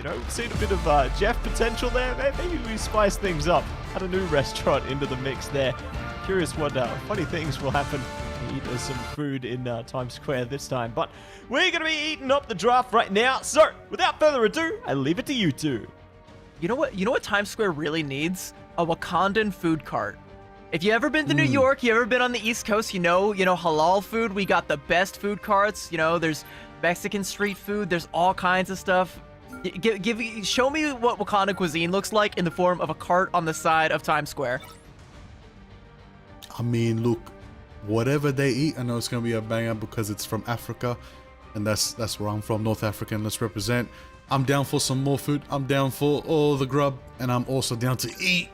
You know, seen a bit of Jeff potential there. Maybe we spice things up. Add a new restaurant into the mix there. Curious what funny things will happen. Eat some food in Times Square this time. But we're going to be eating up the draft right now. So, without further ado, I leave it to you two. You know what Times Square really needs? A Wakandan food cart. If you ever been to New York, you ever been on the East Coast, you know halal food. We got the best food carts. You know, there's Mexican street food. There's all kinds of stuff. Show me what Wakanda cuisine looks like in the form of a cart on the side of Times Square. I mean, look, whatever they eat, I know it's gonna be a banger because it's from Africa, and that's where I'm from, North Africa, and let's represent. I'm down for some more food. I'm down for all the grub, and I'm also down to eat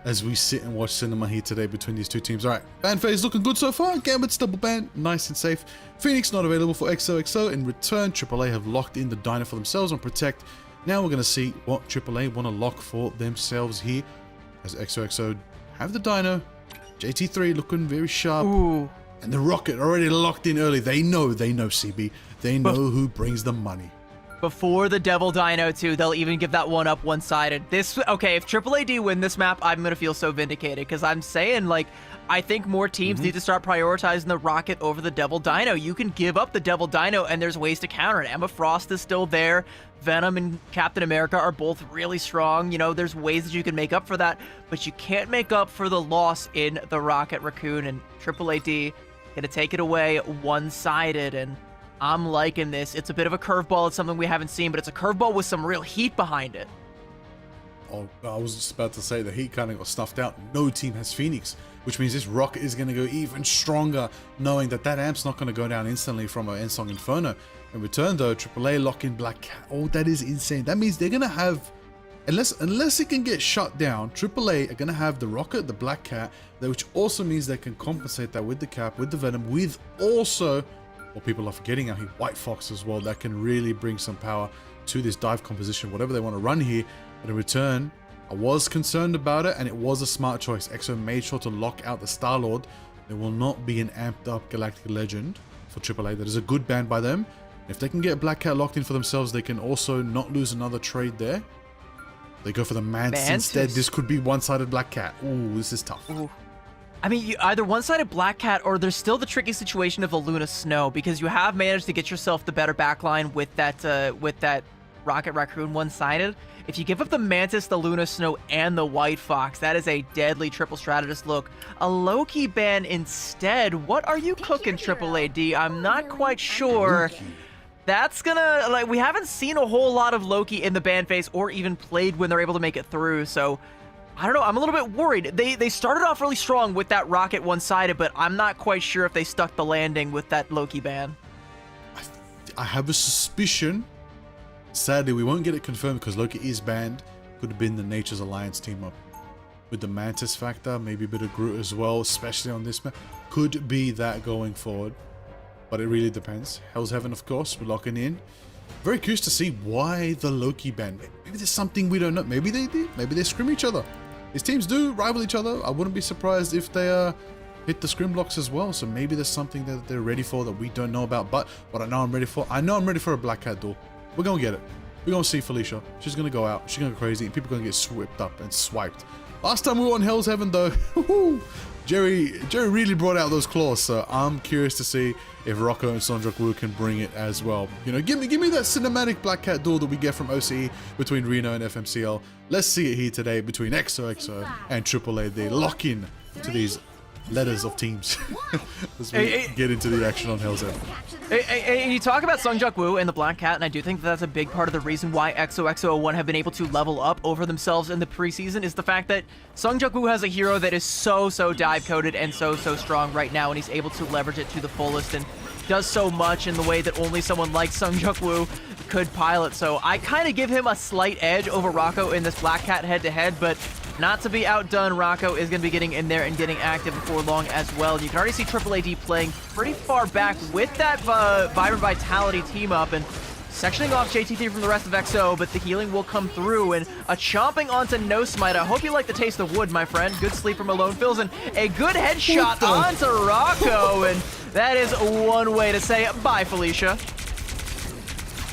as we sit and watch cinema here today between these two teams. All right, ban phase looking good so far. Gambit's double ban, nice and safe. Phoenix not available for XOXO. In return, AAA have locked in the dino for themselves on Protect. Now we're going to see what AAA want to lock for themselves here, as XOXO have the dino. JT3 looking very sharp. Ooh. And the rocket already locked in early. They know CB. They know who brings the money. Before the Devil Dino too, they'll even give that one up one-sided. Okay, if AAAd win this map, I'm gonna feel so vindicated, because I'm saying, like, I think more teams need to start prioritizing the rocket over the Devil Dino. You can give up the Devil Dino, and there's ways to counter it. Emma Frost is still there. Venom and Captain America are both really strong. You know, there's ways that you can make up for that, but you can't make up for the loss in the Rocket Raccoon, and AAAd gonna take it away one-sided, and I'm liking this. It's a bit of a curveball. It's something we haven't seen, but it's a curveball with some real heat behind it. Oh, I was just about to say the heat kind of got snuffed out. No team has Phoenix, which means this rocket is going to go even stronger, knowing that amp's not going to go down instantly from an Ensong Inferno. In return, though, AAA lock in Black Cat. Oh, that is insane. That means they're going to have, unless it can get shut down, AAA are going to have the rocket, the Black Cat, which also means they can compensate that with the Cap, with the Venom, with also, what people are forgetting out here, White Fox as well. That can really bring some power to this dive composition, whatever they want to run here. But in return, I was concerned about it, and it was a smart choice. EXO made sure to lock out the Star-Lord. There will not be an amped up Galactic Legend for AAA. That is a good ban by them. If they can get Black Cat locked in for themselves, they can also not lose another trade there. They go for the Mantis instead. This could be one-sided Black Cat. Ooh, this is tough. Ooh. I mean, either one-sided Black Cat, or there's still the tricky situation of the Luna Snow, because you have managed to get yourself the better backline with that Rocket Raccoon one-sided. If you give up the Mantis, the Luna Snow, and the White Fox, that is a deadly triple strategist look. A Loki ban instead. What are you cooking, AAAd? I'm not quite sure. That's gonna, like, we haven't seen a whole lot of Loki in the ban phase, or even played when they're able to make it through, so I don't know, I'm a little bit worried. They started off really strong with that rocket one-sided, but I'm not quite sure if they stuck the landing with that Loki ban. I have a suspicion. Sadly, we won't get it confirmed because Loki is banned. Could have been the Nature's Alliance team up with the Mantis factor, maybe a bit of Groot as well, especially on this map. Could be that going forward, but it really depends. Hell's Heaven, of course, we're locking in. Very curious to see why the Loki ban. Maybe there's something we don't know. Maybe they did. Maybe they scrim each other. These teams do rival each other. I wouldn't be surprised if they hit the scrim blocks as well. So maybe there's something that they're ready for that we don't know about. But what I know I'm ready for a Black Cat duel. We're going to get it. We're going to see Felicia. She's going to go out. She's going to go crazy. And people are going to get swept up and swiped. Last time we were on Hell's Heaven, though, Jerry really brought out those claws. So I'm curious to see if Rocco and Sonjok Wu can bring it as well. You know, give me that cinematic Black Cat duel that we get from OCE between Reno and FMCL. Let's see it here today between XOXO and AAAd. Lock in to these letters of teams as we get into the action on Hell's Heaven. You talk about Songjok Woo and the Black Cat, and I do think that's a big part of the reason why XOXO1 have been able to level up over themselves in the preseason, is the fact that Songjok Woo has a hero that is so dive coded and so strong right now, and he's able to leverage it to the fullest and does so much in the way that only someone like Songjok Woo could pilot. So I kind of give him a slight edge over Rocco in this Black Cat head-to-head, but not to be outdone, Rocco is going to be getting in there and getting active before long as well. You can already see AAAd playing pretty far back with that Vibrant Vitality team up and sectioning off JT3 from the rest of XO, but the healing will come through, and a chomping onto No Smite. I hope you like the taste of wood, my friend. Good sleep from Alone Fills, and a good headshot onto Rocco, and that is one way to say bye, Felicia.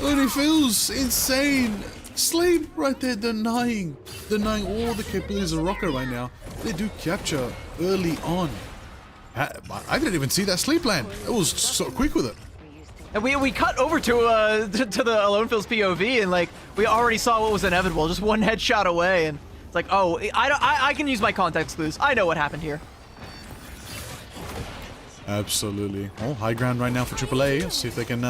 Alone Fills, insane. Sleep right there, denying all the capabilities of Rocco right now. They do capture early on. I didn't even see that sleep land. It was so quick with it. And we cut over to the Alone Phil's POV, and like we already saw what was inevitable, just one headshot away, and it's like, oh, I can use my context clues. I know what happened here. Absolutely. Oh, high ground right now for AAA. Let's see if they can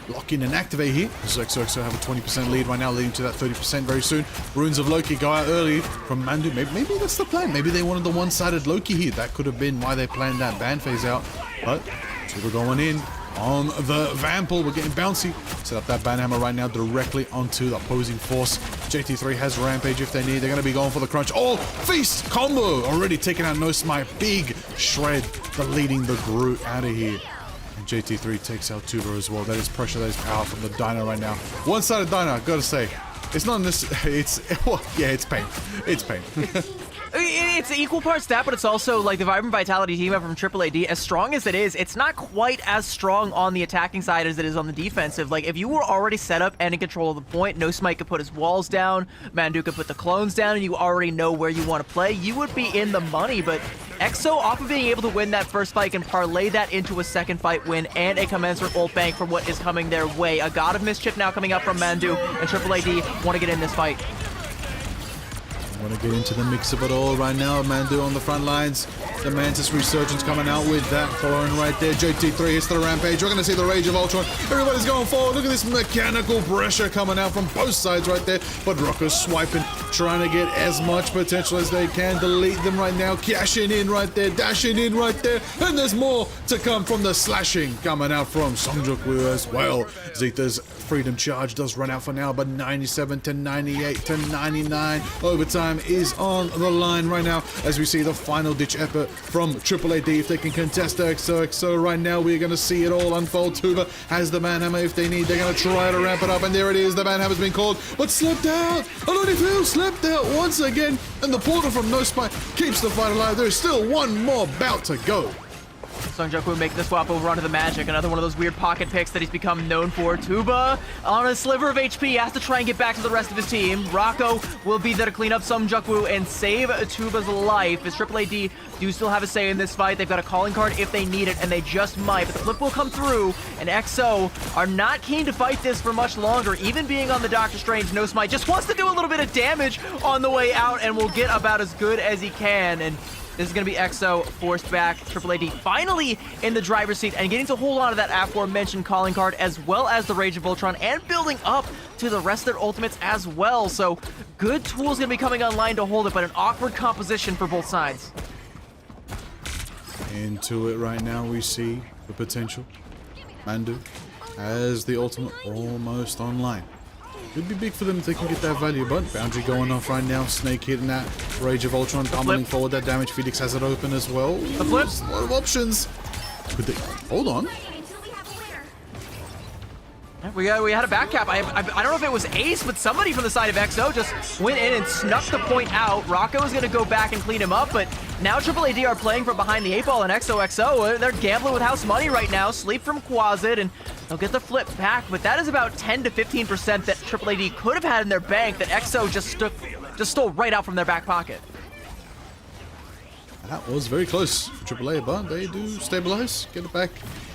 lock in and activate here. So XOXO have a 20% lead right now, leading to that 30% very soon. Runes of Loki go out early from Mandu. Maybe that's the plan. Maybe they wanted the one-sided Loki here. That could have been why they planned that ban phase out. But Tuba going in on the Vampel. We're getting bouncy. Set up that banhammer right now directly onto the opposing force. JT3 has Rampage if they need. They're going to be going for the crunch. Oh, Feast combo already taking out No Smite. Big shred, but leading the Groot out of here. And JT3 takes out Tuba as well. That is pressure, that is power from the Dino right now. One-sided Dino, gotta say. It's not this. Well, yeah, it's pain. It's pain. It's equal parts that, but it's also like the Vibrant Vitality team up from AAAd. As strong as it is, it's not quite as strong on the attacking side as it is on the defensive. Like, if you were already set up and in control of the point, No Smite could put his walls down, Mandu could put the clones down, and you already know where you want to play, you would be in the money. But EXO, off of being able to win that first fight, can parlay that into a second fight win and a commensurate ult bank for what is coming their way. A God of Mischief now coming up from Mandu, and AAAd want to get in this fight. Want to get into the mix of it all right now. Mandu on the front lines. The Mantis Resurgence coming out with that following right there. JT3 hits the Rampage. We're going to see the Rage of Ultron. Everybody's going forward. Look at this mechanical pressure coming out from both sides right there. But Rocco's swiping, trying to get as much potential as they can. Delete them right now. Cashing in right there. Dashing in right there. And there's more to come from the slashing coming out from Songjok-woo as well. Zeta's Freedom Charge does run out for now, but 97 to 98 to 99. Overtime is on the line right now as we see the final ditch effort from AAAd. If they can contest the XOXO right now, we're going to see it all unfold. Tuba has the Manhammer if they need. They're going to try to ramp it up, and there it is. The Manhammer's been called, but slipped out. Alone Phil slipped out once again, and the portal from No Spite keeps the fight alive. There's still one more bout to go. Songjok-woo making the swap over onto the Magic, another one of those weird pocket picks that he's become known for. Tuba on a sliver of HP has to try and get back to the rest of his team. Rocco will be there to clean up Songjok-woo and save Tuba's life, as AAAd do still have a say in this fight. They've got a calling card if they need it, and they just might, but the flip will come through, and EXO are not keen to fight this for much longer. Even being on the Doctor Strange, No Smite just wants to do a little bit of damage on the way out and will get about as good as he can. And this is going to be EXO forced back. AAAd finally in the driver's seat and getting to hold on to that aforementioned calling card, as well as the Rage of Ultron, and building up to the rest of their ultimates as well. So good tools going to be coming online to hold it, but an awkward composition for both sides. Into it right now, we see the potential. Mandu has the ultimate almost online. Could be big for them if they can get that value, but Boundary going off right now. Snake hitting that. Rage of Ultron pummeling forward that damage. Felix has it open as well. The flips. A lot of options. Could they? Hold on. We had a back cap. I don't know if it was Ace, but somebody from the side of EXO just went in and snuck the point out. Rocco is going to go back and clean him up, but now AAAd are playing from behind the 8-ball, and XOXO, they're gambling with house money right now. Sleep from Quasit, and they'll get the flip back, but that is about 10 to 15% that AAAd could have had in their bank that EXO just stole right out from their back pocket. That was very close for AAA, but they do stabilize, get it back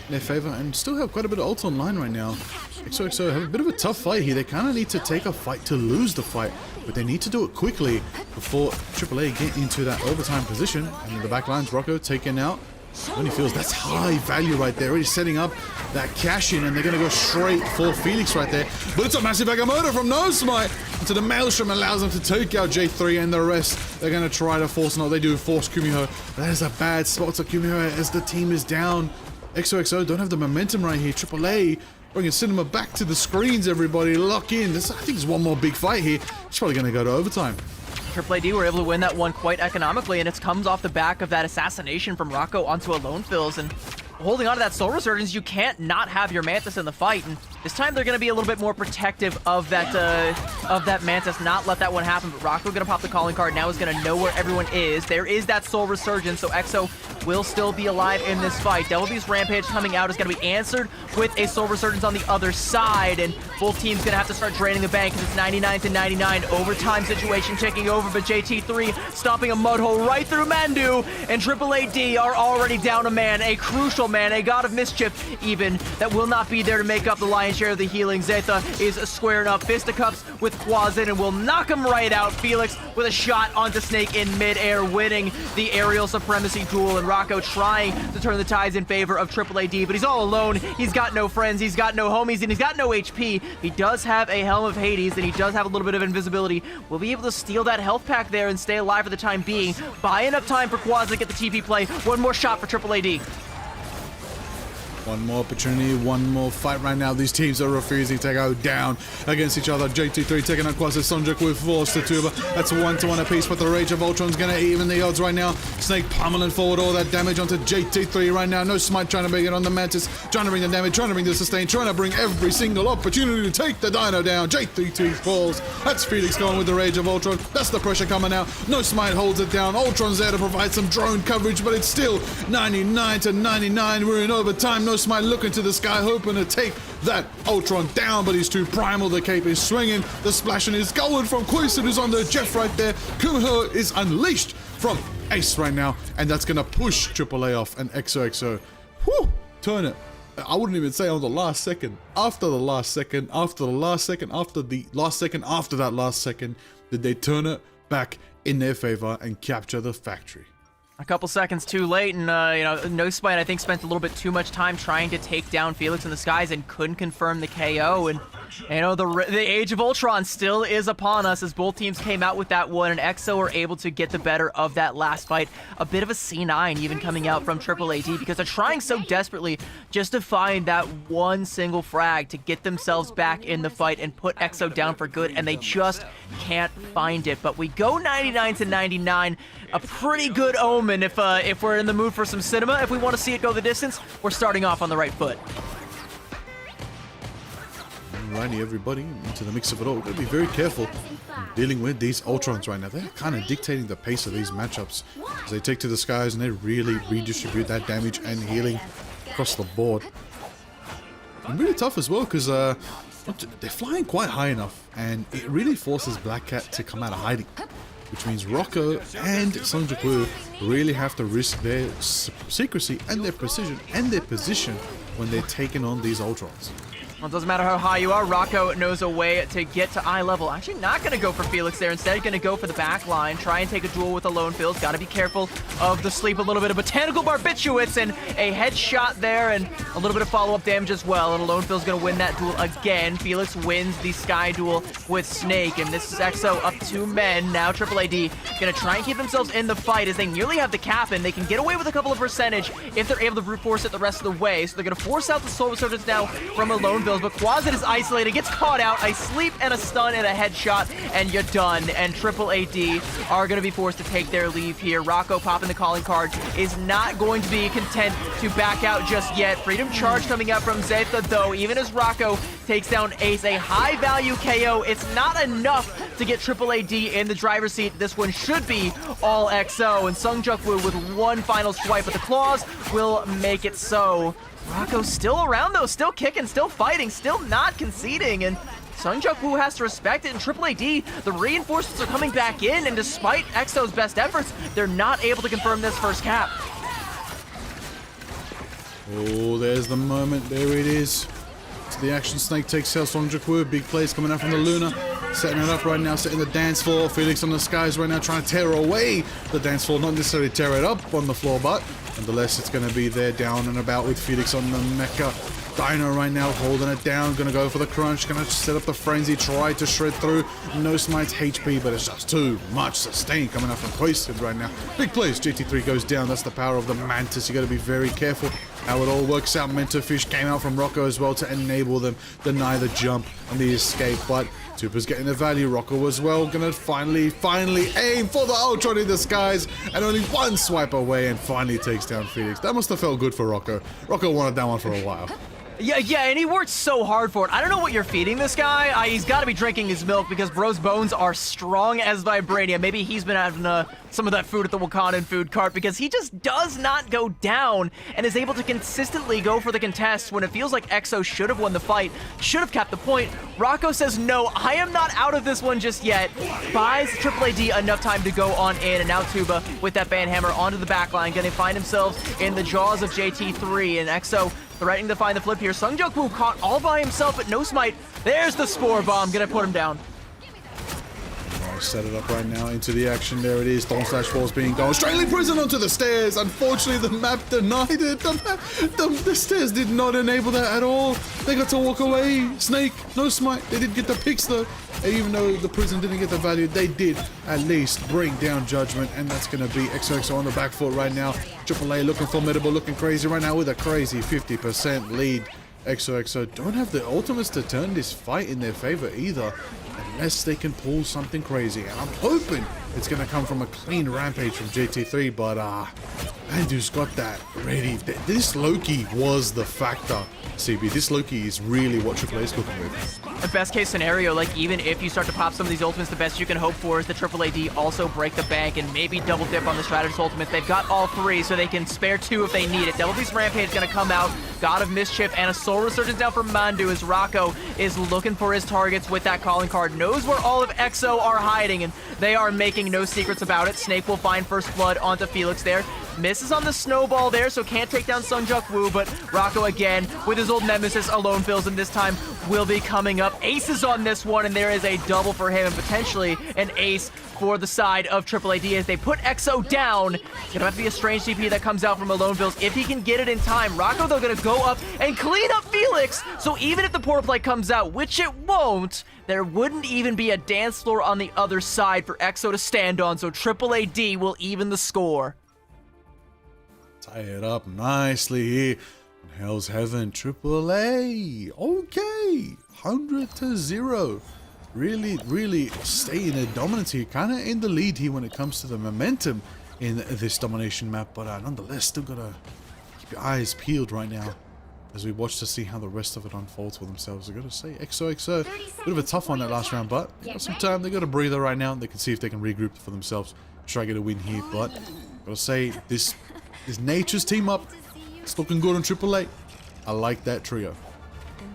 in their favor, and still have quite a bit of ult online right now. XOXO have a bit of a tough fight here. They kind of need to take a fight to lose the fight, but they need to do it quickly before AAA get into that overtime position. And in the back lines, Rocco taken out. When he feels that's high value right there, already setting up that cash in, and they're going to go straight for Felix right there. But it's a massive Agamotto from No Smite into the Maelstrom, allows them to take out J3 and the rest. They're going to try to force, no, they do force Kumiho. That is a bad spot to Kumiho as the team is down. XOXO don't have the momentum right here. AAA bringing Cinema back to the screens, everybody. Lock in. I think there's one more big fight here. It's probably going to go to overtime. AAAd were able to win that one quite economically, and it comes off the back of that assassination from Rocco onto Alone Phil's, and holding on to that Soul Resurgence, you can't not have your Mantis in the fight, and This time they're going to be a little bit more protective of that Mantis, not let that one happen. But Rocco going to pop the calling card. Now is going to know where everyone is. There is that Soul Resurgence, so EXO will still be alive in this fight. Devil Beast Rampage coming out is going to be answered with a Soul Resurgence on the other side, and both teams going to have to start draining the bank because it's 99 to 99. Overtime situation taking over, but JT3 stomping a mud hole right through Mandu, and AAAd are already down a man, a crucial man, a god of mischief even, that will not be there to make up the lion's share of the healing. Zetha is squaring up fisticuffs with Quasit and will knock him right out. Felix with a shot onto Snake in midair, winning the aerial supremacy duel, and Rocco trying to turn the tides in favor of AAAd, but he's all alone. He's got no friends, he's got no homies, and he's got no HP. He does have a Helm of Hades, and he does have a little bit of invisibility. Will be able to steal that health pack there and stay alive for the time being. Buy enough time for Quasit to get the TP play. One more shot for AAAd. One more opportunity, one more fight right now. These teams are refusing to go down against each other. JT3 taking on Quasit, Sonjak with force to Tuba. That's 1-1 apiece, but the Rage of Ultron's going to even the odds right now. Snake pummeling forward all that damage onto JT3 right now. No Smite trying to bring it on the Mantis, trying to bring the damage, trying to bring the sustain, trying to bring every single opportunity to take the Dino down. JT3 falls. That's Felix going with the Rage of Ultron. That's the pressure coming out. No Smite holds it down. Ultron's there to provide some drone coverage, but it's still 99 to 99. We're in overtime. No Smite looking to the sky, hoping to take that Ultron down, but he's too primal. The cape is swinging. The splashing is going from Quasit, who's on the Jeff right there. Kuho is unleashed from Ace right now, and that's going to push AAA off, and XOXO, turn it. I wouldn't even say on the last second. After the last second, after the last second, after the last second, after that last second, did they turn it back in their favor and capture the factory. A couple seconds too late, and No Spite, I think, spent a little bit too much time trying to take down Felix in the skies and couldn't confirm the KO. And the Age of Ultron still is upon us as both teams came out with that one, and EXO were able to get the better of that last fight. A bit of a C9 even coming out from AAAd because they're trying so desperately just to find that one single frag to get themselves back in the fight and put EXO down for good, and they just can't find it. But we go 99 to 99. A pretty good omen if we're in the mood for some cinema. If we want to see it go the distance, we're starting off on the right foot. Alrighty, everybody, into the mix of it all. We've got to be very careful dealing with these Ultrons right now. They're kind of dictating the pace of these matchups as they take to the skies and they really redistribute that damage and healing across the board. And really tough as well because they're flying quite high enough, and it really forces Black Cat to come out of hiding, which means Rocco and Sonjak Woo really have to risk their secrecy and their precision and their position when they're taking on these Ultrons. Well, it doesn't matter how high you are, Rocco knows a way to get to eye level. Actually not going to go for Felix there. Instead, going to go for the back line, try and take a duel with a Lone Fields. Got to be careful of the sleep, a little bit of Botanical Barbiturates, and a headshot there, and a little bit of follow-up damage as well. And Lone Fields going to win that duel again. Felix wins the Sky duel with Snake, and this is EXO up 2 men. Now AAAd going to try and keep themselves in the fight as they nearly have the cap, and they can get away with a couple of percentage if they're able to brute force it the rest of the way. So they're going to force out the Soul Resurgence now from a Lone Fields, but Quasit is isolated, gets caught out, a sleep and a stun and a headshot, and you're done. And AAAd are going to be forced to take their leave here. Rocco popping the calling card is not going to be content to back out just yet. Freedom Charge coming out from Zetha, though, even as Rocco takes down Ace, a high-value KO. It's not enough to get AAAd in the driver's seat. This one should be all EXO, and Sonjak Woo with one final swipe, but the claws will make it so. Rocco's still around, though, still kicking, still fighting, still not conceding, and Sonjak Woo has to respect it. And AAAd, the reinforcements are coming back in, and despite EXO's best efforts, they're not able to confirm this first cap. Oh, there's the moment. There it is. So the action. Snake takes out Sonjak Woo. Big plays coming out from the Luna. Setting it up right now, setting the dance floor. Felix on the skies right now, trying to tear away the dance floor. Not necessarily tear it up on the floor, but nonetheless, it's going to be there down and about with Felix on the Mecha. Dino right now holding it down, gonna go for the crunch, gonna set up the frenzy, try to shred through. No Smite's HP, but it's just too much sustain coming up from Quasit right now. Big plays, GT3 goes down. That's the power of the Mantis. You gotta be very careful how it all works out. Mentor Fish came out from Rocco as well to enable them deny the jump and the escape, but Tupa's getting the value. Rocco as well, gonna finally aim for the Ultron in the skies, and only one swipe away and finally takes down Felix. That must have felt good for Rocco. Rocco wanted that one for a while. Yeah, and he worked so hard for it. I don't know what you're feeding this guy. He's got to be drinking his milk because bro's bones are strong as vibranium. Maybe he's been having some of that food at the Wakandan food cart because he just does not go down and is able to consistently go for the contest when it feels like EXO should have won the fight, should have kept the point. Rocco says, no, I am not out of this one just yet. Buys AAAd enough time to go on in, and now Tuba with that banhammer onto the backline, going to find himself in the jaws of JT3, and EXO threatening to find the flip here. Sungjuk Woo caught all by himself, but no smite. There's the Spore Bomb, gonna put him down. Set it up right now into the action. There it is. Dawn Slash Falls being gone. Strangling Prison onto the stairs. Unfortunately, the map denied it. The stairs did not enable that at all. They got to walk away. Snake, no smite. They did get the picks though. And even though the prison didn't get the value, they did at least bring down Judgment. And that's going to be XOXO on the back foot right now. AAA looking formidable, looking crazy right now with a crazy 50% lead. XOXO don't have the ultimates to turn this fight in their favor either, unless they can pull something crazy. And I'm hoping it's going to come from a clean rampage from JT3, but Mandu's got that ready. This Loki was the factor, CB. This Loki is really what AAA is cooking with. The best case scenario, like even if you start to pop some of these ultimates, the best you can hope for is the AAAd also break the bank and maybe double dip on the strategist ultimates. They've got all three, so they can spare two if they need it. Devil Beast Rampage is going to come out. God of Mischief and a Soul Resurgence down from Mandu as Rocco is looking for his targets with that calling card. Knows where all of EXO are hiding, and they are making no secrets about it. Snake will find First Blood onto Felix there. Misses on the snowball there, so can't take down Sungjuk Woo, but Rocco again with his old nemesis Alone Fills, and this time will be coming up. Aces on this one, and there is a double for him and potentially an ace for the side of AAAd as they put EXO down. Gonna have to be a strange CP that comes out from Alone Fills if he can get it in time. Rocco, though, gonna go up and clean up Felix, so even if the portal play comes out, which it won't, there wouldn't even be a dance floor on the other side for EXO to stand on, so AAAd will even the score. Tie it up nicely here. Hell's Heaven, AAA. Okay, 100-0. Really staying a dominant here. Kind of in the lead here when it comes to the momentum in this domination map. But nonetheless, still got to keep your eyes peeled right now as we watch to see how the rest of it unfolds for themselves. I got to say, XOXO, a bit of a tough one that last round. But they got some time. They got a breather right now. They can see if they can regroup for themselves. Try to get a win here. But got to say, this Nature's team up. It's looking good on AAA. I like that trio.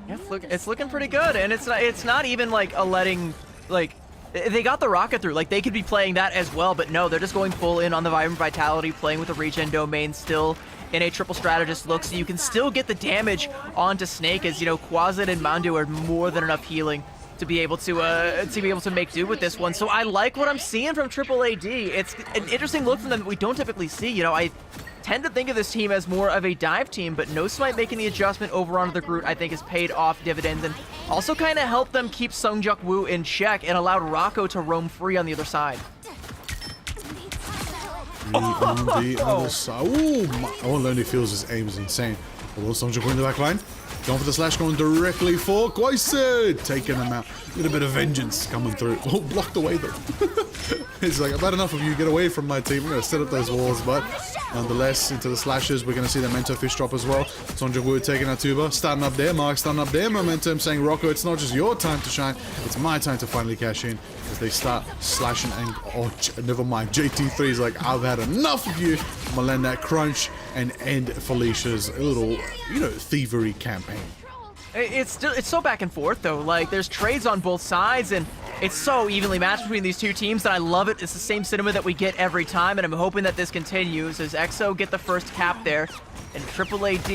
Yeah, it's looking pretty good, and it's not even like a letting, like, they got the rocket through. Like, they could be playing that as well, but no, they're just going full in on the Vibrant Vitality, playing with the regen domain, still in a triple strategist look, so you can still get the damage onto Snake, as, you know, Quasit and Mandu are more than enough healing to be able to make do with this one. So I like what I'm seeing from AAAd. It's an interesting look from them that we don't typically see. You know, I tend to think of this team as more of a dive team, but No Smite making the adjustment over onto the Groot, I think, has paid off dividends and also kind of helped them keep Sungjuk Woo in check and allowed Rocco to roam free on the other side. On the other side. Ooh, all Lonely feels his aim is insane. Although Sungjuk Woo in the back line. Going for the slash, going directly for Quasit. Taking them out. A little bit of vengeance coming through. Oh, blocked away though. It's like, I've had enough of you. Get away from my team. I'm going to set up those walls, but nonetheless, into the slashes, we're going to see the Mento Fish drop as well. Sungjuk Woo taking out Tuba. Starting up there, Mark. Starting up there. Momentum saying, Rocco, it's not just your time to shine. It's my time to finally cash in. As they start slashing and, oh, never mind. JT3 is like, I've had enough of you. I'm going to land that crunch and end Felicia's little, you know, thievery campaign. It's so back and forth though. Like, there's trades on both sides, and it's so evenly matched between these two teams that I love it. It's the same cinema that we get every time, and I'm hoping that this continues as EXO get the first cap there, and AAAd,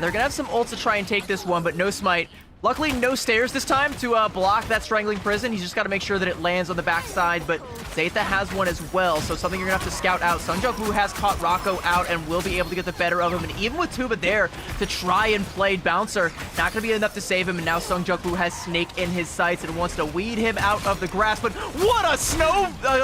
they're gonna have some ults to try and take this one, but No Smite. Luckily, no stairs this time to block that Strangling Prison. He's just got to make sure that it lands on the backside, but Zeta has one as well, so something you're going to have to scout out. Sungjuk Woo has caught Rocco out and will be able to get the better of him, and even with Tuba there to try and play Bouncer, not going to be enough to save him, and now Sungjuk Woo has Snake in his sights and wants to weed him out of the grass, but what a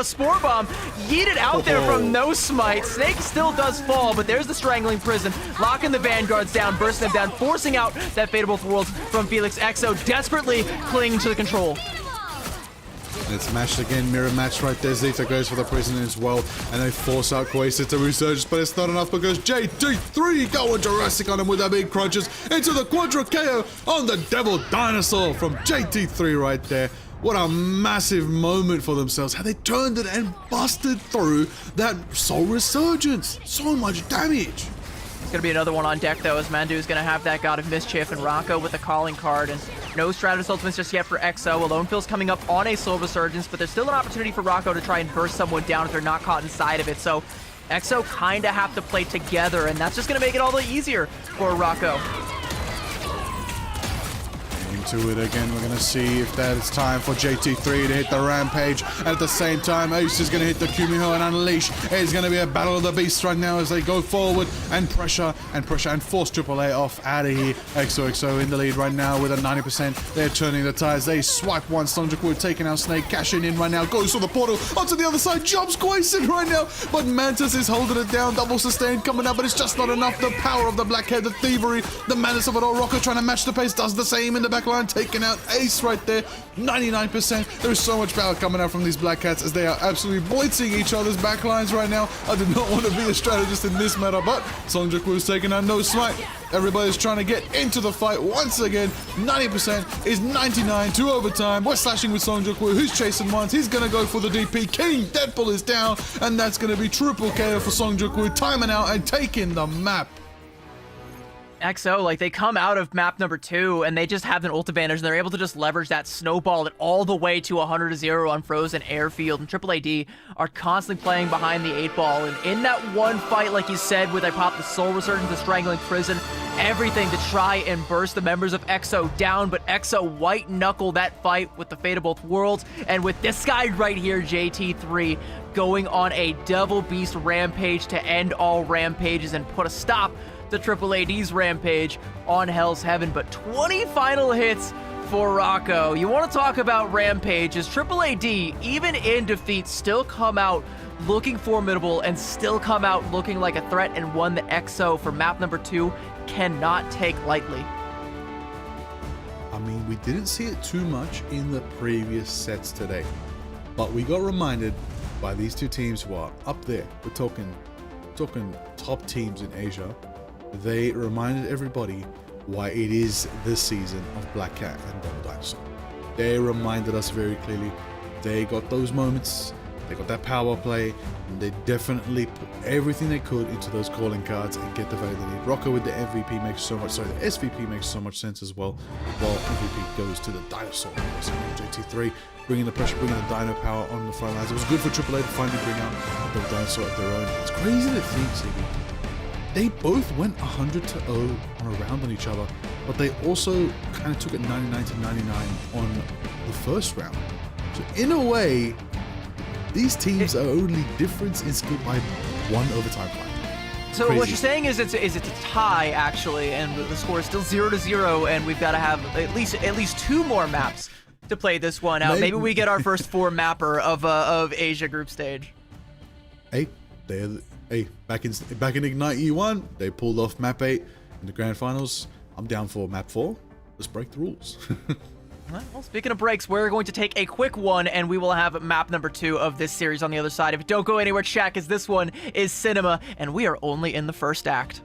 Spore Bomb yeeted out there from No Smite. Snake still does fall, but there's the Strangling Prison, locking the Vanguards down, bursting them down, forcing out that Fatal Both Worlds from Felix. EXO desperately clinging to the control. And it's matched again, mirror match right there. Zeta goes for the prisoner as well. And they force out Quasar to resurge, but it's not enough because JT3 going Jurassic on him with their big crunches into the Quadra KO on the Devil Dinosaur from JT3 right there. What a massive moment for themselves. How they turned it and busted through that Soul Resurgence. So much damage. It's going to be another one on deck, though, as Mandu is going to have that God of Mischief and Rocco with the calling card. And no Stratus Ultimates just yet for EXO. Alonefill's coming up on a Soul Resurgence, but there's still an opportunity for Rocco to try and burst someone down if they're not caught inside of it. So EXO kind of have to play together, and that's just going to make it all the easier for Rocco. Into it again, we're going to see if that is time for JT3 to hit the Rampage. At the same time, Ace is going to hit the Kumiho and Unleash. It's going to be a battle of the beasts right now as they go forward and pressure and force AAA off out of here. XOXO in the lead right now with a 90%. They're turning the tides. They swipe one. Sonjaku taking out Snake, cashing in right now. Goes for the portal onto the other side. Jumps Quasin right now, but Mantis is holding it down. Double sustain coming out, but it's just not enough. The power of the Blackhead, the thievery, the madness of it all. Rocco trying to match the pace, does the same in the back line. Taking out Ace right there, 99%. There is so much power coming out from these Black Cats as they are absolutely blitzing each other's backlines right now. I did not want to be a strategist in this meta, but Sonjaku is taking out no smite. Everybody's trying to get into the fight once again. 90% is 99 to overtime. We're slashing with Sonjaku, who's chasing once. He's going to go for the DP. King Deadpool is down, and that's going to be triple KO for Sonjaku, timing out and taking the map. EXO, like, they come out of map number 2 and they just have an ult advantage and they're able to just leverage that, snowball it all the way to 100-0 on Frozen Airfield. And AAAd are constantly playing behind the 8-ball. And in that one fight, like you said, where they pop the Soul Resurgence, the Strangling Prison, everything to try and burst the members of EXO down. But EXO white-knuckle that fight with the Fate of Both Worlds. And with this guy right here, JT3, going on a double beast rampage to end all rampages and put a stop to AAAd's rampage on Hell's Heaven. But 20 final hits for Rocco. You want to talk about rampages? AAAd, even in defeat, still come out looking formidable and still come out looking like a threat, and one that EXO for map number 2 cannot take lightly. I mean, we didn't see it too much in the previous sets today, but we got reminded by these two teams who are up there. We're talking top teams in Asia. They reminded everybody why it is the season of Black Cat and Devil Dinosaur. They reminded us very clearly. They got those moments, they got that power play, and they definitely put everything they could into those calling cards and get the value they need. Rocco with the MVP makes so much, sorry, the SVP makes so much sense as well, while MVP goes to the Dinosaur. So JT3 bringing the pressure, bringing the Dino power on the front lines. It was good for AAA to finally bring out the Dinosaur of their own. It's crazy to think, CB. They both went 100-0 on a round on each other, but they also kind of took it 99-99 on the first round. So in a way, these teams are only different in skill by one overtime fight. So what you're saying is it's a tie, actually, and the score is still 0-0, and we've got to have at least 2 more maps to play this one out. Maybe we get our first 4 mapper of Asia group stage. Hey, back in Ignite E1, they pulled off map 8 in the grand finals. I'm down for map 4. Let's break the rules. Well, speaking of breaks, we're going to take a quick one, and we will have map number 2 of this series on the other side. If you don't go anywhere, chat, because this one is cinema, and we are only in the first act.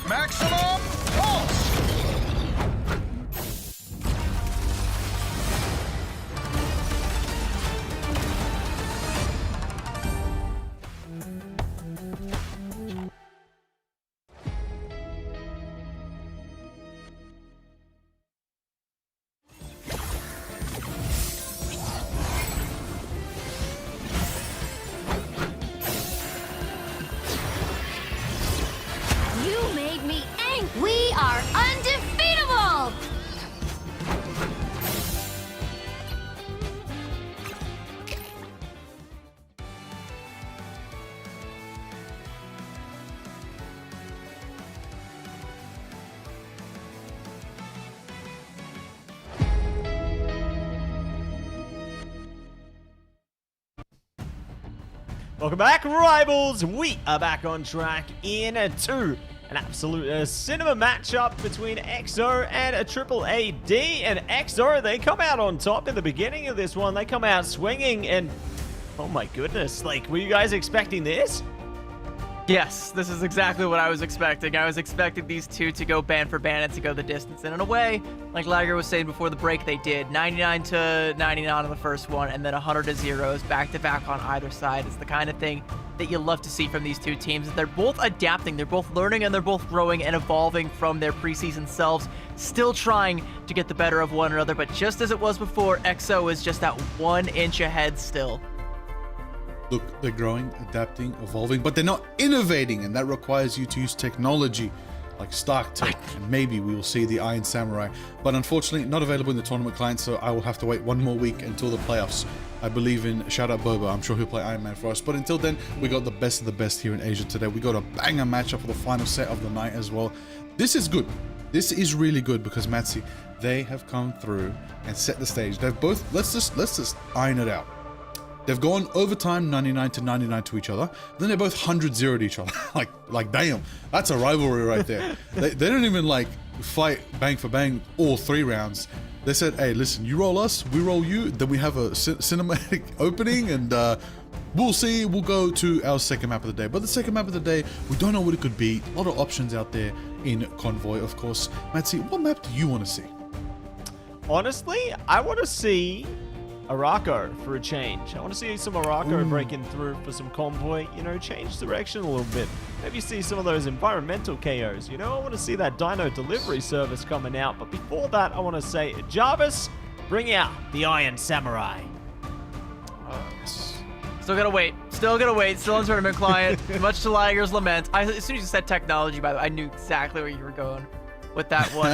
Maximum pulse! think we are undefeatable! Welcome back, rivals. We are back on track in an absolute cinema matchup between EXO and a AAAd. And EXO, they come out on top in the beginning of this one. They come out swinging, and oh my goodness, like, were you guys expecting this? Yes, this is exactly what I was expecting. I was expecting these two to go band for band and to go the distance. And in a way, like Lager was saying before the break, they did. 99 to 99 on the first one, and then 100 to 0s back-to-back on either side. It's the kind of thing that you love to see from these two teams. They're both adapting, they're both learning, and they're both growing and evolving from their preseason selves, still trying to get the better of one another. But just as it was before, EXO is just that 1 inch ahead still. Look, they're growing, adapting, evolving, but they're not innovating, and that requires you to use technology like Stark Tech, and maybe we will see the Iron Samurai. But unfortunately, not available in the tournament client, so I will have to wait 1 more week until the playoffs. I believe in, shout out Boba, I'm sure he'll play Iron Man for us. But until then, we got the best of the best here in Asia today. We got a banger matchup for the final set of the night as well. This is good. This is really good because Matsi, they have come through and set the stage. They've both, let's just iron it out. They've gone overtime 99 to 99 to each other. Then they're both 100-0 to each other. like damn, that's a rivalry right there. They don't even like fight bang for bang all 3 rounds. They said, hey, listen, you roll us, we roll you. Then we have a cinematic opening, and we'll see. We'll go to our second map of the day. But the second map of the day, we don't know what it could be. A lot of options out there in Convoy, of course. Matsi, what map do you want to see? Honestly, I want to see Arako for a change. I want to see some Arako breaking through for some Convoy, you know, change direction a little bit. Maybe see some of those environmental KOs, you know? I want to see that Dino delivery service coming out. But before that, I want to say, Jarvis, bring out the Iron Samurai. Still gotta wait. Still in tournament client. Much to Liger's lament. As soon as you said technology, by the way, I knew exactly where you were going with that one.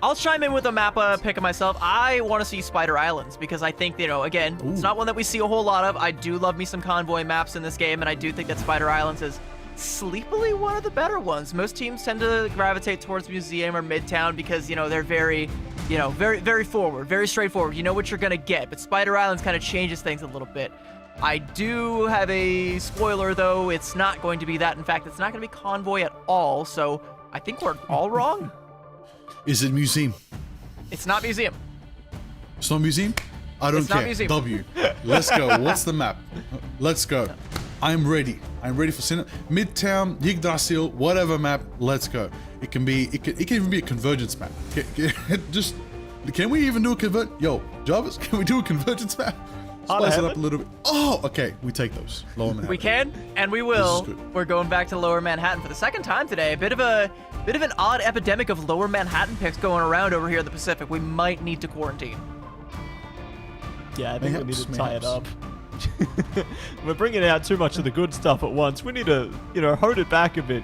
I'll chime in with a map pick of myself. I want to see Spider Islands because I think, you know, again, it's not one that we see a whole lot of. I do love me some Convoy maps in this game, and I do think that Spider Islands is sleepily one of the better ones. Most teams tend to gravitate towards Museum or Midtown because, you know, they're very, you know, very forward, very straightforward. You know what you're gonna get, but Spider Islands kind of changes things a little bit. I do have a spoiler, though. It's not going to be that. In fact, it's not going to be Convoy at all, so I think we're all wrong. Is it Museum? It's not Museum. It's not Museum? I don't It's care. not Museum. W. Let's go. What's the map? Let's go. I'm ready. I'm ready for cinema. Midtown, Yggdrasil, whatever map. Let's go. It can even be a convergence map. Can we even do a convert? Yo, Jarvis, can we do a convergence map? Spice it up a little bit. Oh, okay. We take those. Lower Manhattan. We can, and we will. This is good. We're going back to Lower Manhattan for the second time today. A bit of an odd epidemic of Lower Manhattan picks going around over here in the Pacific. We might need to quarantine. Yeah, I think we need to tie it up. We're bringing out too much of the good stuff at once. We need to, you know, hold it back a bit.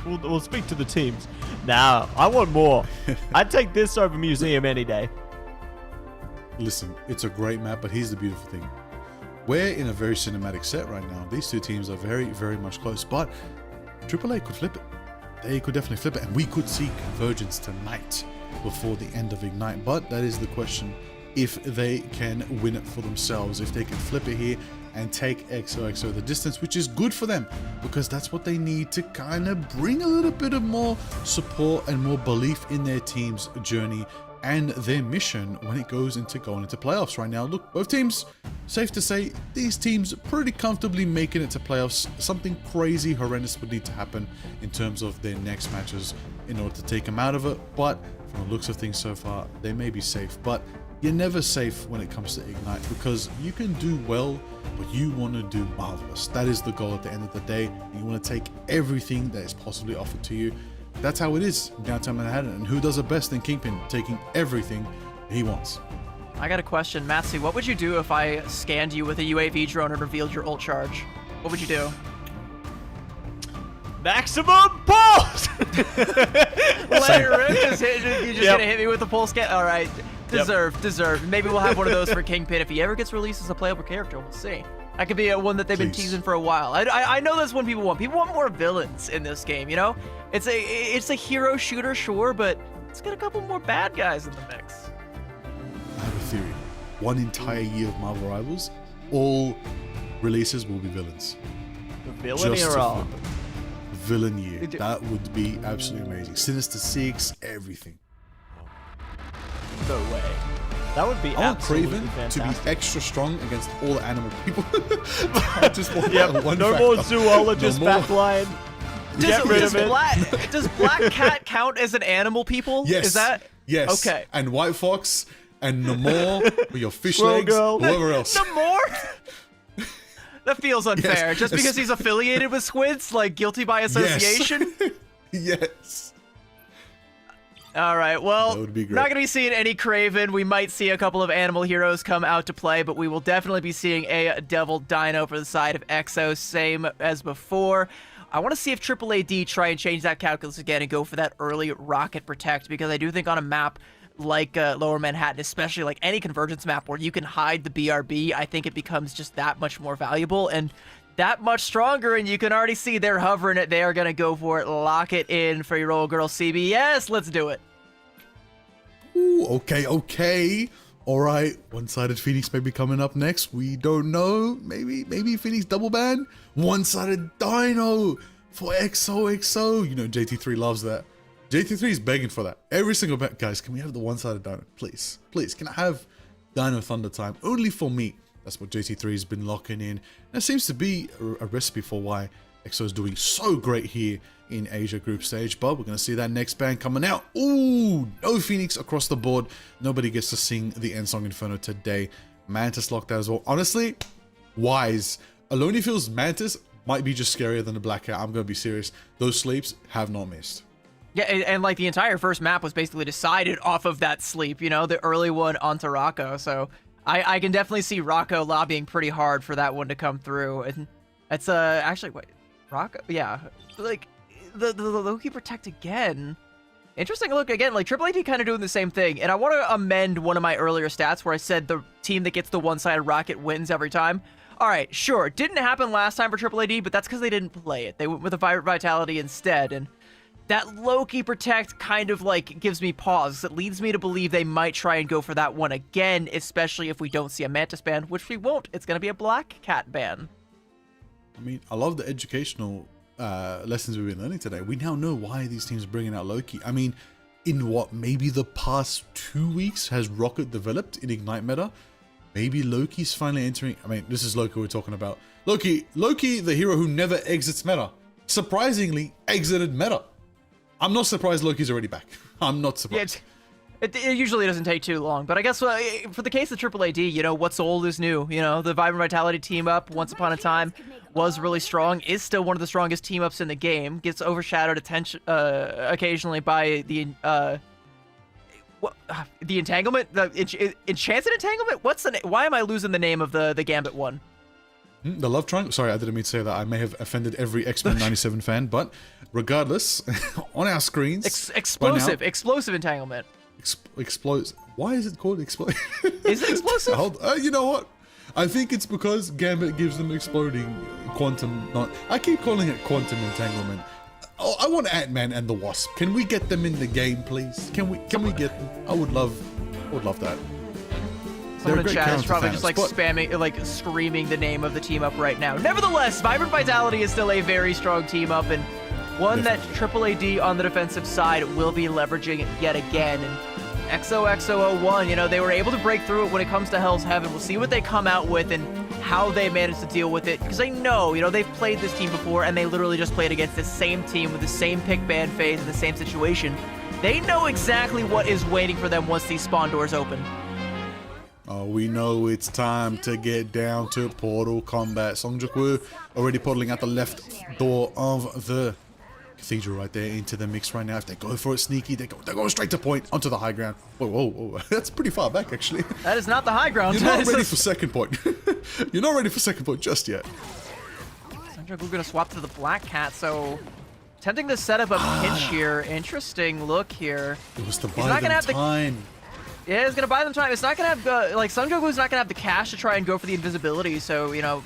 We'll speak to the teams. Nah, I want more. I'd take this over Museum any day. Listen, it's a great map, but here's the beautiful thing. We're in a very cinematic set right now. These two teams are very, very much close, but AAA could flip it. They could definitely flip it, and we could see convergence tonight before the end of Ignite. But that is the question, if they can win it for themselves, if they can flip it here and take XOXO the distance, which is good for them, because that's what they need to kind of bring a little bit of more support and more belief in their team's journey and their mission when it goes into going into playoffs right now. Look, both teams, safe to say, these teams pretty comfortably making it to playoffs. Something crazy, horrendous would need to happen in terms of their next matches in order to take them out of it. But from the looks of things so far, they may be safe. But you're never safe when it comes to Ignite, because you can do well, but you want to do marvelous. That is the goal at the end of the day. You want to take everything that is possibly offered to you. That's how it is downtown Manhattan. And who does it best than Kingpin, taking everything he wants? I got a question. Matsi, what would you do if I scanned you with a UAV drone and revealed your ult charge? What would you do? Maximum pulse! You're just gonna hit me with the pulse scan? All right. Deserved. Maybe we'll have one of those for Kingpin if he ever gets released as a playable character. We'll see. That could be one that they've been teasing for a while. I know that's what people want. People want more villains in this game, you know? It's a hero shooter, sure, but let's get a couple more bad guys in the mix. I have a theory. One entire year of Marvel Rivals, all releases will be villains. The villain era. Villain year. That would be absolutely amazing. Sinister Six, everything. No way. That would be I want absolutely Kraven fantastic. to be extra strong against all the animal people. I just want that one no factor. more zoologist No more. backline. Get rid of it. Does Black Cat count as an animal people? Yes. Is that? Yes. Okay. And White Fox and Namor with your fish Squirrel legs, girl. whoever else. Namor? That feels unfair. Yes. Just because he's affiliated with squids, like guilty by association? Yes. All right, well, That would be great. not going to be seeing any Kraven. We might see a couple of animal heroes come out to play, but we will definitely be seeing a Devil Dino for the side of Exo, same as before. I want to see if AAAd try and change that calculus again and go for that early Rocket Protect, because I do think on a map like Lower Manhattan, especially like any convergence map where you can hide the BRB, I think it becomes just that much more valuable and that much stronger, and you can already see they're hovering it. They are going to go for it. Lock it in for your old girl CB. Yes, let's do it. Ooh, okay. All right, one-sided Phoenix may be coming up next. We don't know. Maybe Phoenix double ban. One-sided Dino for XOXO. You know, JT3 loves that. JT3 is begging for that. Every single ban. Guys, can we have the one-sided Dino? Please. Can I have Dino Thunder time? Only for me. That's what JT3 has been locking in. And it seems to be a recipe for why EXO is doing so great here in Asia group stage. But we're going to see that next band coming out. Ooh, no Phoenix across the board. Nobody gets to sing the end song Inferno today. Mantis locked out as well. Honestly, wise. Alone feels Mantis might be just scarier than the Black Cat. I'm going to be serious. Those sleeps have not missed. Yeah, and like the entire first map was basically decided off of that sleep, you know, the early one onto Rocco. So I can definitely see Rocco lobbying pretty hard for that one to come through. And it's actually, wait, Rocco? Yeah, like the Loki Protect again. Interesting look again, like AAAd kind of doing the same thing. And I want to amend one of my earlier stats where I said the team that gets the one-sided rocket wins every time. All right, sure, it didn't happen last time for AAAd, but that's because they didn't play it. They went with a Vibrant Vitality instead, and that Loki Protect kind of like gives me pause. It leads me to believe they might try and go for that one again, especially if we don't see a Mantis ban, which we won't. It's going to be a Black Cat ban. I mean, I love the educational lessons we've been learning today. We now know why these teams are bringing out Loki. I mean, in what, maybe the past 2 weeks has Rocket developed in Ignite meta? Maybe Loki's finally entering. I mean, this is Loki we're talking about. Loki, the hero who never exits meta, surprisingly exited meta. I'm not surprised Loki's already back. I'm not surprised. Yeah, it usually doesn't take too long, but I guess for the case of AAAd, you know, what's old is new. You know, the Vibrant Vitality team up once upon a time was really strong, is still one of the strongest team ups in the game, gets overshadowed occasionally by the entanglement, the enchanted entanglement. What's the name? Why am I losing the name of the Gambit one? The love triangle? Sorry, I didn't mean to say that. I may have offended every X-Men 97 fan, but regardless, on our screens... explosive entanglement. Explodes. Why is it called explode? Is it explosive? You know what? I think it's because Gambit gives them exploding quantum... I keep calling it quantum entanglement. Oh, I want Ant-Man and the Wasp. Can we get them in the game, please? Can we get them? I would love that. Someone in chat is probably just like spamming, like screaming the name of the team up right now. Nevertheless, Vibrant Vitality is still a very strong team up, and one that AAAd on the defensive side will be leveraging yet again. And XOXO01, you know, they were able to break through it when it comes to Hell's Heaven. We'll see what they come out with and how they manage to deal with it, because I know, you know, they've played this team before, and they literally just played against the same team with the same pick ban phase in the same situation. They know exactly what is waiting for them once these spawn doors open. Oh, we know it's time to get down to portal combat. Songjak-woo already portaling out the left door of the cathedral right there into the mix right now. If they go for it sneaky, they're going straight to point onto the high ground. Whoa. That's pretty far back, actually. That is not the high ground. You're not ready for second point. You're not ready for second point just yet. Songjak-woo gonna swap to the Black Cat, so Attempting to set up a pinch here. Interesting look here. It was to not buy gonna them have the- time. Yeah, it's gonna buy them time. It's not gonna have like Sungjungwoo's not gonna have the cash to try and go for the invisibility. So you know,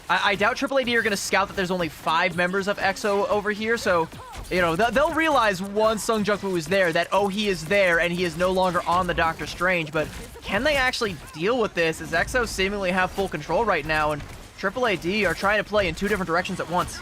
I doubt AAAd are gonna scout that there's only 5 members of EXO over here. So you know they'll realize once Sungjungwoo is there that oh he is there and he is no longer on the Doctor Strange. But can they actually deal with this? As EXO seemingly have full control right now and AAAd are trying to play in 2 different directions at once.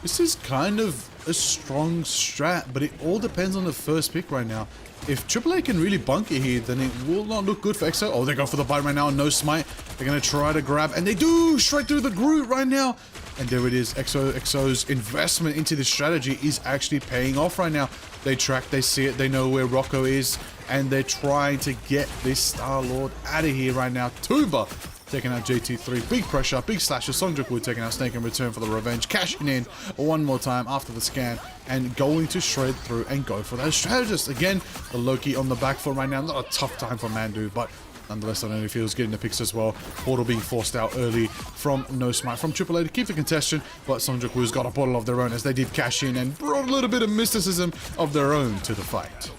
This is kind of a strong strat, but it all depends on the first pick right now. If AAA can really bunk it here, then it will not look good for EXO. Oh, they go for the bite right now, no smite. They're going to try to grab, and they do! Straight through the Groot right now. And there it is. EXO's investment into this strategy is actually paying off right now. They track, they see it, they know where Rocco is, and they're trying to get this Star-Lord out of here right now. Tuba taking out JT3. Big pressure, big slashes. Songjungwoo taking out Snake in return for the revenge. Cashing in one more time after the scan and going to shred through and go for those strategists. Again, the Loki on the back foot right now. Not a tough time for Mandu, but nonetheless, I only feels getting the picks as well. Portal being forced out early from No Smite from AAA to keep the contention, but Songjungwoo's got a bottle of their own as they did cash in and brought a little bit of mysticism of their own to the fight.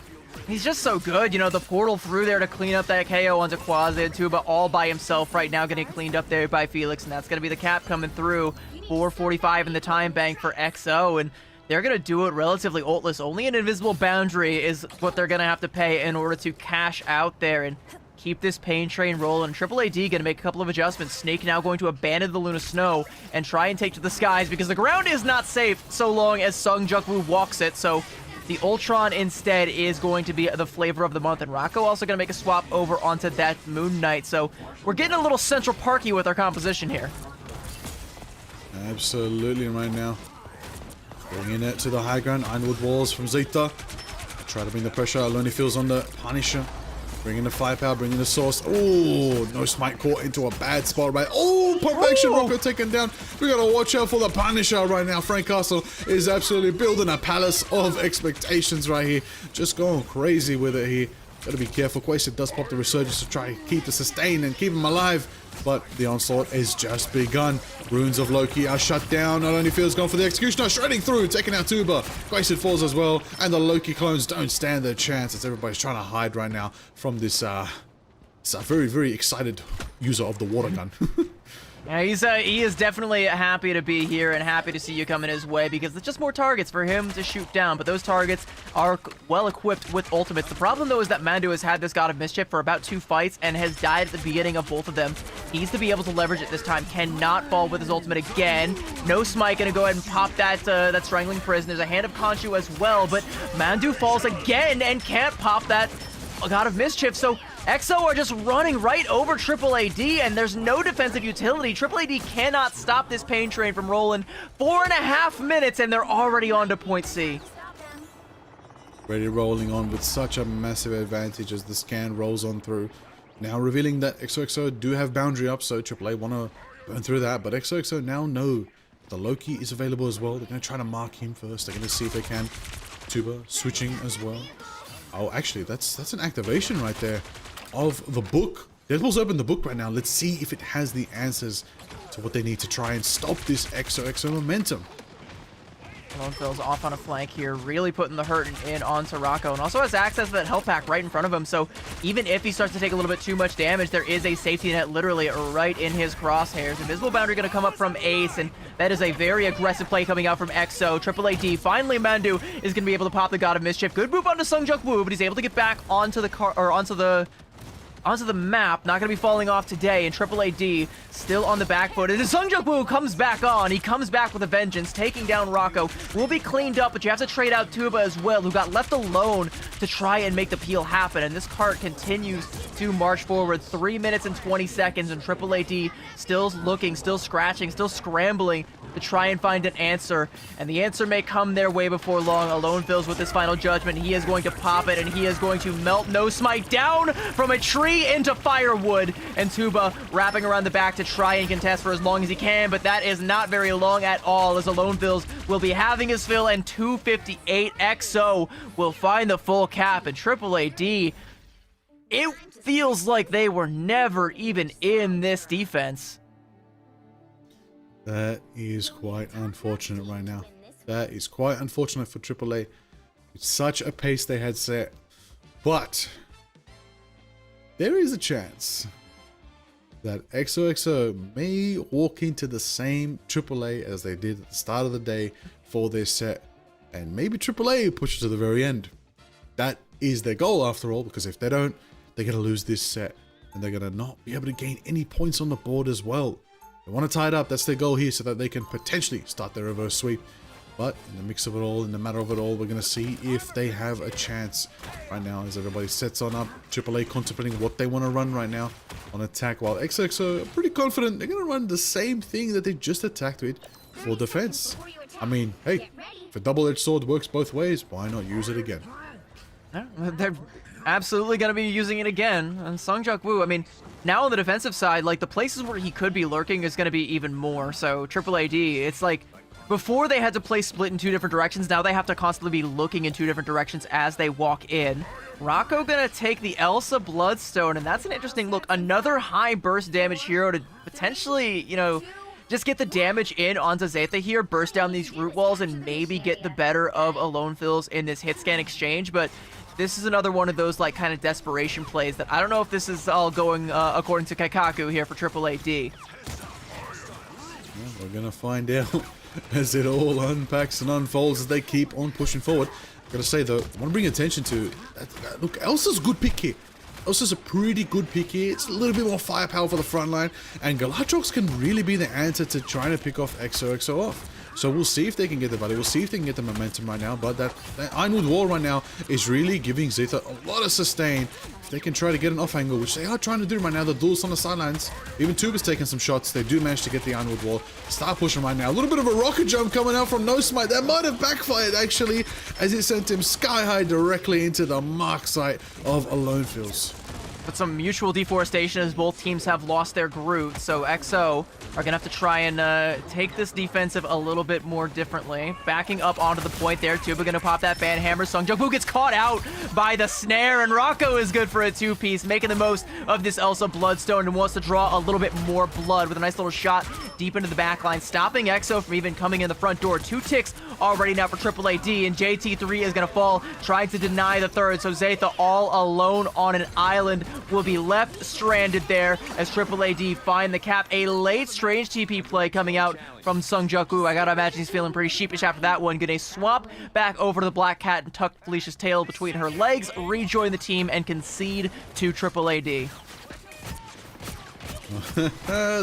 He's just so good, you know, the portal through there to clean up that KO onto Quasi and Tuba all by himself right now, getting cleaned up there by Felix, and that's going to be the cap coming through. 4:45 in the time bank for EXO, and they're going to do it relatively ultless. Only an invisible boundary is what they're going to have to pay in order to cash out there and keep this pain train rolling. AAAd going to make a couple of adjustments. Snake now going to abandon the Luna Snow and try and take to the skies because the ground is not safe so long as Songjungwoo walks it, so the Ultron instead is going to be the flavor of the month, and Rocco also going to make a swap over onto that Moon Knight. So we're getting a little Central Parky with our composition here. Absolutely right now. Bringing it to the high ground. Ironwood walls from Zeta. Try to bring the pressure. Lonely feels on the Punisher. Bringing the firepower, bringing the source. Oh, No Smite caught into a bad spot right. Oh, pump action, Rocco taken down. We gotta watch out for the Punisher right now. Frank Castle is absolutely building a palace of expectations right here. Just going crazy with it here. Gotta be careful. Quasar does pop the resurgence to try and keep the sustain and keep him alive. But the onslaught has just begun. Runes of Loki are shut down. Not only Feels gone for the Executioner, shredding through, taking out Tuba. Quasar falls as well. And the Loki clones don't stand their chance as everybody's trying to hide right now from this very, very excited user of the water gun. Yeah, he is definitely happy to be here and happy to see you coming his way because it's just more targets for him to shoot down, but those targets are well equipped with ultimates. The problem though is that Mandu has had this God of Mischief for about 2 fights and has died at the beginning of both of them. Needs to be able to leverage it this time. Cannot fall with his ultimate again. No Smite gonna go ahead and pop that Strangling Prison. There's a Hand of Khonshu as well, but Mandu falls again and can't pop that God of Mischief, so EXO are just running right over AAAd, and there's no defensive utility. AAAd cannot stop this pain train from rolling. 4.5 minutes, and they're already on to point C. Ready rolling on with such a massive advantage as the scan rolls on through. Now revealing that XOXO do have boundary up, so AAA want to burn through that, but XOXO now know the Loki is available as well. They're going to try to mark him first. They're going to see if they can. Tuba switching as well. Oh, actually, that's an activation right there of the book. Deadpool's opened the book right now. Let's see if it has the answers to what they need to try and stop this XOXO momentum. Lone off on a flank here, really putting the hurt in onto Rocco, and also has access to that health pack right in front of him, so even if he starts to take a little bit too much damage, there is a safety net literally right in his crosshairs. Invisible Boundary going to come up from Ace, and that is a very aggressive play coming out from EXO. AAAd, finally Mandu is going to be able to pop the God of Mischief. Good move onto Songjungwoo, but he's able to get back onto the map, not going to be falling off today, and AAAd still on the back foot. And Songjungwoo comes back on. He comes back with a vengeance, taking down Rocco. Will be cleaned up, but you have to trade out Tuba as well, who got left alone to try and make the peel happen. And this cart continues to march forward. 3 minutes and 20 seconds, and AAAd still looking, still scratching, still scrambling to try and find an answer. And the answer may come their way before long. Alone Fills with his final judgment. He is going to pop it, and he is going to melt No Smite down from a tree into firewood, and Tuba wrapping around the back to try and contest for as long as he can, but that is not very long at all, as Alone Fills will be having his fill, and 258 EXO will find the full cap, and AAAd, it feels like they were never even in this defense. That is quite unfortunate right now. That is quite unfortunate for AAA. It's such a pace they had set. But there is a chance that XOXO may walk into the same AAA as they did at the start of the day for their set. And maybe AAA push it to the very end. That is their goal after all, because if they don't, they're going to lose this set. And they're going to not be able to gain any points on the board as well. They want to tie it up. That's their goal here, so that they can potentially start their reverse sweep. But in the mix of it all, in the matter of it all, we're going to see if they have a chance right now as everybody sets on up. AAA contemplating what they want to run right now on attack, while XOXO are pretty confident they're going to run the same thing that they just attacked with for defense. I mean, hey, if a double-edged sword works both ways, why not use it again? Yeah, they're absolutely going to be using it again. And Songjak Woo, I mean, now on the defensive side, like the places where he could be lurking is going to be even more. So AAAd, it's like before they had to play split in 2 different directions, now they have to constantly be looking in 2 different directions as they walk in. Rocco gonna take the Elsa Bloodstone, and that's an interesting look. Another high burst damage hero to potentially, you know, just get the damage in onto Zeta here, burst down these root walls, and maybe get the better of Alone Fills in this hit scan exchange. But this is another one of those like kind of desperation plays that I don't know if this is all going according to Kaikaku here for AAAd. Well, we're gonna find out as it all unpacks and unfolds as they keep on pushing forward. Gotta say though, I want to bring attention to look, Elsa's a good pick here. Elsa's a pretty good pick here. It's a little bit more firepower for the front line, and Galatrox can really be the answer to trying to pick off XOXO off. So we'll see if they can get the value. We'll see if they can get the momentum right now. But that Ironwood wall right now is really giving Zeta a lot of sustain. If they can try to get an off angle, which they are trying to do right now, the duels on the sidelines. Even Tuba's taking some shots. They do manage to get the Ironwood wall. Start pushing right now. A little bit of a rocket jump coming out from No Smite. That might have backfired actually, as it sent him sky high directly into the mark site of Alone Fills. But some mutual deforestation as both teams have lost their Groot, so XO are going to have to try and take this defensive a little bit more differently. Backing up onto the point there, Tuba going to pop that ban hammer. Songjak Woo gets caught out by the snare, and Rocco is good for a 2-piece, making the most of this Elsa Bloodstone and wants to draw a little bit more blood with a nice little shot deep into the backline, stopping XO from even coming in the front door. 2 ticks already now for AAAd, and JT3 is going to fall, trying to deny the third, so Zeta all alone on an island will be left stranded there as AAAd find the cap. A late strange TP play coming out from Songjak Woo. I gotta imagine he's feeling pretty sheepish after that one. Gonna swap back over to the Black Cat and tuck Felicia's tail between her legs, rejoin the team, and concede to AAAd.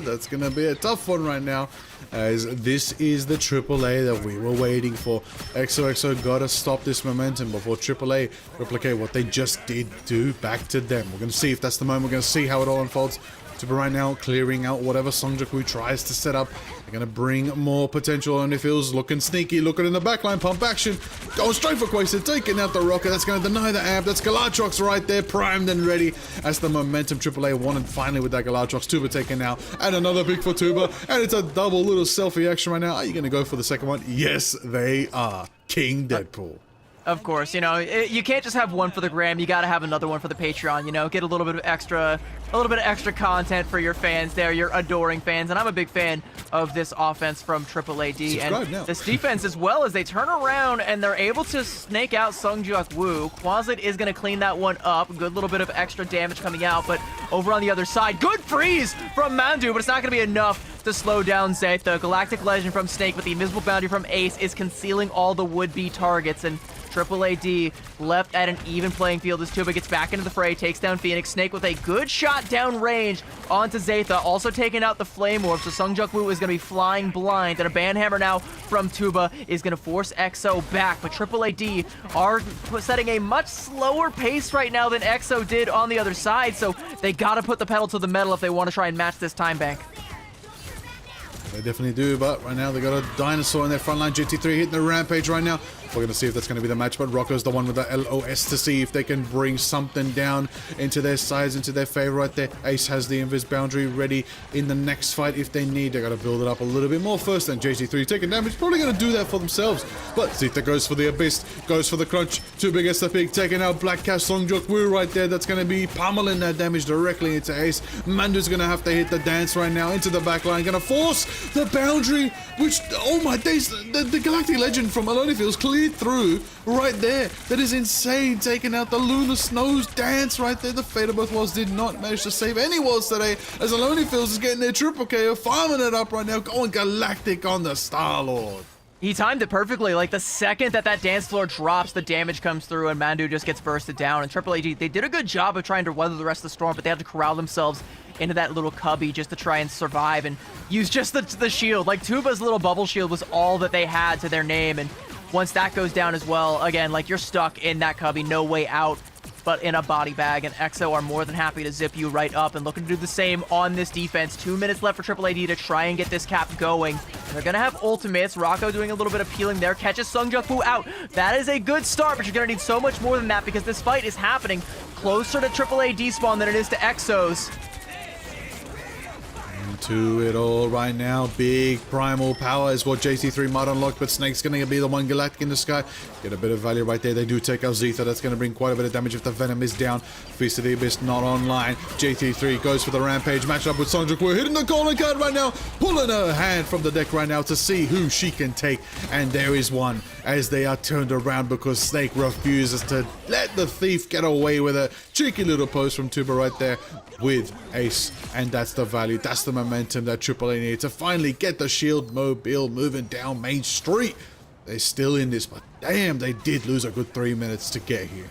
That's gonna be a tough one right now, as this is the AAA that we were waiting for. XOXO gotta stop this momentum before AAA replicate what they just did do back to them. We're gonna see if that's the moment. We're gonna see how it all unfolds. Tuba right now clearing out whatever Songjak Woo tries to set up. They're gonna bring more potential, and it feels looking sneaky, looking in the backline, pump action, going straight for Quasar, taking out the rocket. That's gonna deny the amp. That's Galatrox right there, primed and ready as the momentum AAA wanted finally with that Galatrox. Tuba taken out, and another pick for Tuba, and it's a double little selfie action right now. Are you gonna go for the second one? Yes, they are. King Deadpool. Of course, you know, you can't just have one for the gram. You got to have another one for the Patreon, you know, get a little bit of extra content for your fans there, your adoring fans. And I'm a big fan of this offense from AAAd. And now. This defense as well, as they turn around and they're able to snake out Songjak Woo. Quasit is going to clean that one up. Good little bit of extra damage coming out. But over on the other side, good freeze from Mandu, but it's not going to be enough to slow down Zeta. Galactic Legend from Snake with the invisible boundary from Ace is concealing all the would-be targets. And AAAd left at an even playing field as Tuba gets back into the fray, takes down Phoenix. Snake with a good shot down range onto Zeta, also taking out the Flame Orb, so Songjak Woo is going to be flying blind, and a Banhammer now from Tuba is going to force XO back, but AAAd are setting a much slower pace right now than XO did on the other side, so they got to put the pedal to the metal if they want to try and match this time bank. They definitely do, but right now they got a dinosaur in their front line. GT3 hitting the rampage right now. We're going to see if that's going to be the match, but Rocco's the one with the LOS to see if they can bring something down into their sides, into their favor right there. Ace has the invis boundary ready in the next fight if they need. They got to build it up a little bit more first, then JT3 taking damage. Probably going to do that for themselves, but Zeta goes for the Abyss, goes for the crunch. Tuba gets the pick, taking out Black Cat. Songjak Woo right there. That's going to be pummeling that damage directly into Ace. Mandu's going to have to hit the dance right now into the back line. Going to force The boundary, which, oh my days, the Galactic Legend from Alone feels cleared through right there. That is insane, taking out the Lunar Snows dance right there. The Fate of Both Worlds did not manage to save any worlds today, as Alone feels is getting their triple KO, farming it up right now, going Galactic on the Star-Lord. He timed it perfectly. Like, the second that dance floor drops, the damage comes through and Mandu just gets bursted down. And AAAd, they did a good job of trying to weather the rest of the storm, but they had to corral themselves into that little cubby just to try and survive and use just the shield. Like, Tuba's little bubble shield was all that they had to their name, and once that goes down as well, again, like, you're stuck in that cubby, no way out but in a body bag, and EXO are more than happy to zip you right up and looking to do the same on this defense. 2 minutes left for AAAd to try and get this cap going. And they're gonna have ultimates. Rocco doing a little bit of peeling there, catches Sungjukwu out. That is a good start, but you're gonna need so much more than that because this fight is happening closer to AAAD spawn than it is to EXO's. To it all right now. Big primal power is what JT3 might unlock, but Snake's gonna be the one Galactic in the sky. Get a bit of value right there. They do take out Zeta. That's gonna bring quite a bit of damage if the Venom is down. Feast of the Abyss not online. JT3 goes for the Rampage matchup with Sungjukwu, hitting the calling card right now, pulling her hand from the deck right now to see who she can take. And there is one as they are turned around because Snake refuses to let the thief get away with it. Cheeky little post from Tuba right there with Ace, and that's the value, that's the momentum that AAA needs to finally get the Shield Mobile moving down Main Street. They're still in this, but damn, they did lose a good 3 minutes to get here.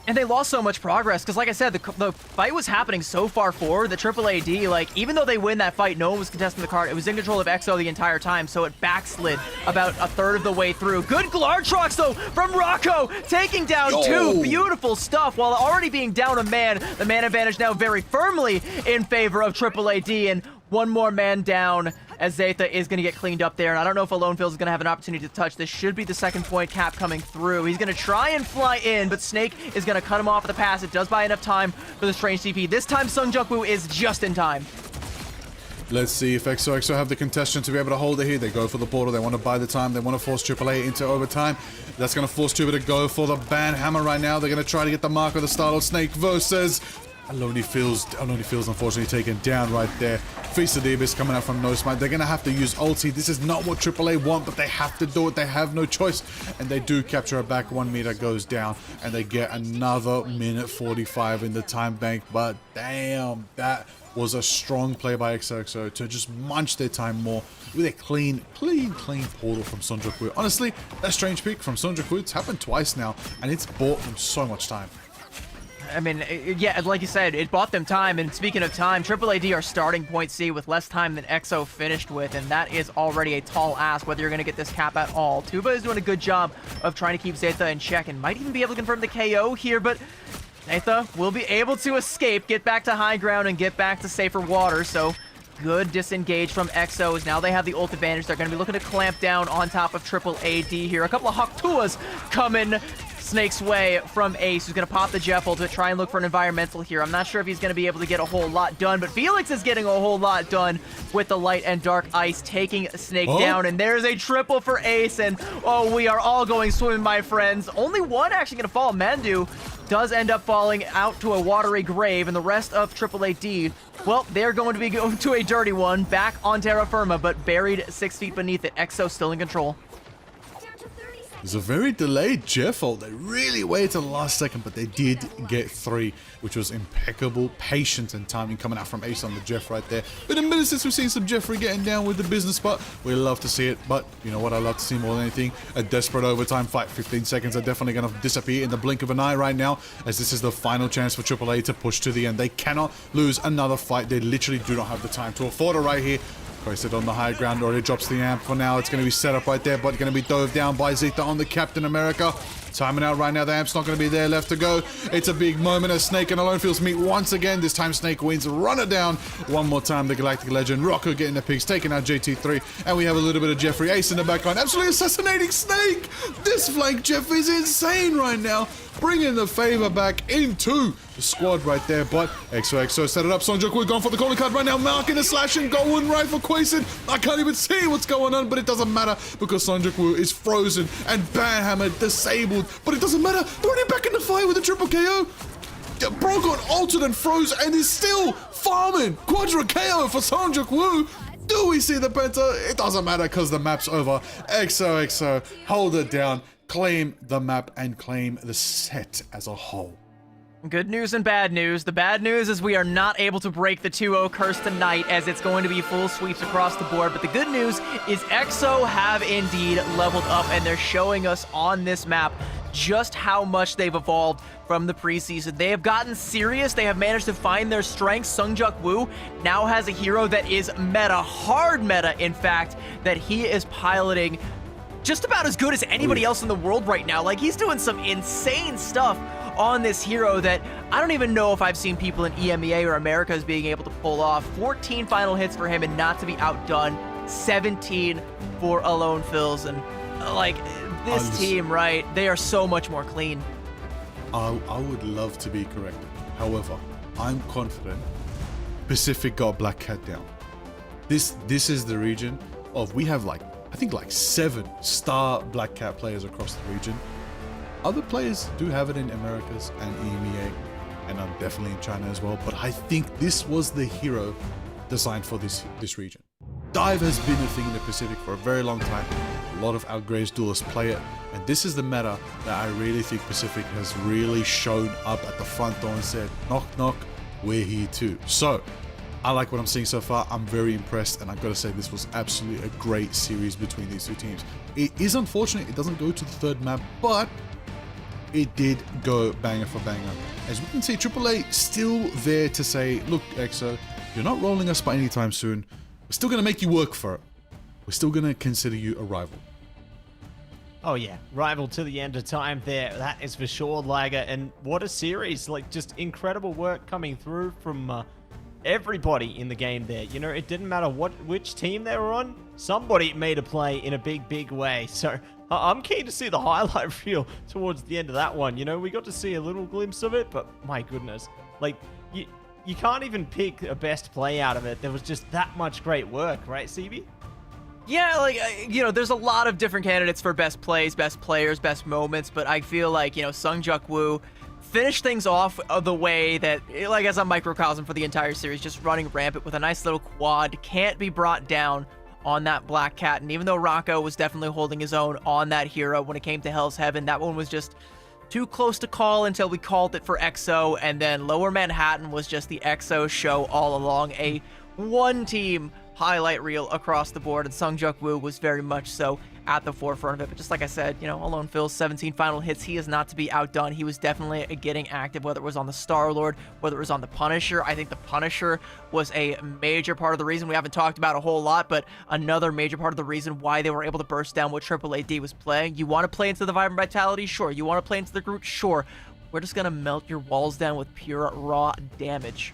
And they lost so much progress because, like I said, the fight was happening so far forward that AAAD, like, even though they win that fight, no one was contesting the card. It was in control of EXO the entire time, so it backslid about a third of the way through. Good Glartrox, though, from Rocco, taking down two. Beautiful stuff while already being down a man. The man advantage now very firmly in favor of AAAD, and one more man down as Zeta is going to get cleaned up there. And I don't know if Alone Feels is going to have an opportunity to touch. This should be the second point cap coming through. He's going to try and fly in, but Snake is going to cut him off at the pass. It does buy enough time for the strange TP. This time, Sungjukwu is just in time. Let's see if EXO have the contestant to be able to hold it here. They go for the portal. They want to buy the time. They want to force AAA into overtime. That's going to force Tuba to go for the ban hammer right now. They're going to try to get the mark of the Star-Lord. Snake versus Alone Feels unfortunately taken down right there. Feast of the Abyss coming out from No Smite. They're going to have to use ulti. This is not what AAA want, but they have to do it. They have no choice. And they do capture her back. 1 meter goes down. And they get another minute 45 in the time bank. But damn, that was a strong play by XOXO to just munch their time more with a clean portal from Sungjukwu. Honestly, that strange pick from Sungjukwu, it's happened twice now. And it's bought them so much time. I mean, yeah, like you said, it bought them time, and speaking of time, AAAD are starting point C with less time than EXO finished with, and that is already a tall ask whether you're going to get this cap at all. Tuba is doing a good job of trying to keep Zeta in check and might even be able to confirm the KO here, but Zeta will be able to escape, get back to high ground, and get back to safer water, so good disengage from EXO as now they have the ult advantage. They're going to be looking to clamp down on top of AAAD here. A couple of Haktuas coming Snake's way from Ace, who's going to pop the Jeffel to try and look for an environmental here. I'm not sure if he's going to be able to get a whole lot done, but Felix is getting a whole lot done with the light and dark ice, taking Snake down, and there's a triple for Ace, and oh, we are all going swimming, my friends. Only one actually going to fall. Mandu does end up falling out to a watery grave, and the rest of AAAD, well, they're going to be going to a dirty one, back on terra firma, but buried 6 feet beneath it. EXO still in control. It's a very delayed Jeffel. They really waited till the last second, but they did get 3, which was impeccable patience and timing coming out from Ace on the Jeff right there. Been a minute since we've seen some Jeffrey getting down with the business spot. We love to see it, but you know what I love to see more than anything? A desperate overtime fight. 15 seconds are definitely going to disappear in the blink of an eye right now, as this is the final chance for AAA to push to the end. They cannot lose another fight. They literally do not have the time to afford it right here. Posted on the high ground, already drops the amp. For now, it's going to be set up right there, but going to be dove down by Zeta on the Captain America. Timing out right now, the amp's not going to be there left to go. It's a big moment as Snake and Alone Feels meet once again. This time Snake wins, run it down. One more time, the Galactic Legend. Rocco getting the picks, taking out JT3. And we have a little bit of Jeffrey Ace in the backline, absolutely assassinating Snake. This flank Jeff is insane right now. Bringing the favor back into the squad right there, but XOXO set it up. Sungjukwu going for the calling card right now, marking the slash and going right for Quason. I can't even see what's going on, but it doesn't matter because Sungjukwu is frozen and Banhammer disabled, but it doesn't matter. They're already back in the fight with a triple KO. Bro got altered and froze and is still farming. Quadra KO for Sungjukwu. Do we see the Penta? It doesn't matter because the map's over. XOXO, hold it down, claim the map, and claim the set as a whole. Good news and bad news. The bad news is we are not able to break the 2-0 curse tonight, as it's going to be full sweeps across the board. But the good news is EXO have indeed leveled up, and they're showing us on this map just how much they've evolved from the preseason. They have gotten serious. They have managed to find their strengths. Sungjuk Woo now has a hero that is meta, hard meta, in fact, that he is piloting just about as good as anybody else in the world right now. Like, he's doing some insane stuff on this hero that I don't even know if I've seen people in EMEA or Americas being able to pull off. 14 final hits for him and not to be outdone. 17 for Alone Fills. And like, this team, right? They are so much more clean. I would love to be corrected. However, I'm confident Pacific got Black Cat down. This is the region of, we have like, I think like 7 star Black Cat players across the region. Other players do have it in Americas and EMEA, and I'm definitely in China as well, but I think this was the hero designed for this region. Dive has been a thing in the Pacific for a very long time. A lot of outgrades duelists play it, and this is the meta that I really think Pacific has really shown up at the front door and said, knock knock, we're here too. So I like what I'm seeing so far. I'm very impressed, and I've got to say this was absolutely a great series between these two teams. It is unfortunate it doesn't go to the third map, but it did go banger for banger. As we can see, AAA still there to say, look, EXO, you're not rolling us by anytime soon. We're still going to make you work for it. We're still going to consider you a rival. Oh yeah, rival to the end of time there, that is for sure, Liger. And what a series, like just incredible work coming through from everybody in the game there. You know, it didn't matter which team they were on, somebody made a play in a big way. So I'm keen to see the highlight reel towards the end of that one. You know, we got to see a little glimpse of it, but my goodness, like you can't even pick a best play out of it. There was just that much great work, right, CB? Yeah, like, you know, there's a lot of different candidates for best plays, best players, best moments, but I feel like, you know, Sungjuk Woo finished things off the way that, like, as a microcosm for the entire series, just running rampant with a nice little quad, can't be brought down on that Black Cat. And even though Rocco was definitely holding his own on that hero when it came to Hell's Heaven, that one was just too close to call until we called it for EXO, and then Lower Manhattan was just the EXO show all along, a one-team highlight reel across the board, and Sungjuk Woo was very much so at the forefront of it. But just like I said, you know, Alone Phil's 17 final hits, he is not to be outdone. He was definitely getting active, whether it was on the Star-Lord, whether it was on the Punisher. I think the Punisher was a major part of the reason we haven't talked about a whole lot, but another major part of the reason why they were able to burst down what AAAd was playing. You want to play into the Vibrant Vitality? Sure. You want to play into the Groot? Sure. We're just going to melt your walls down with pure raw damage.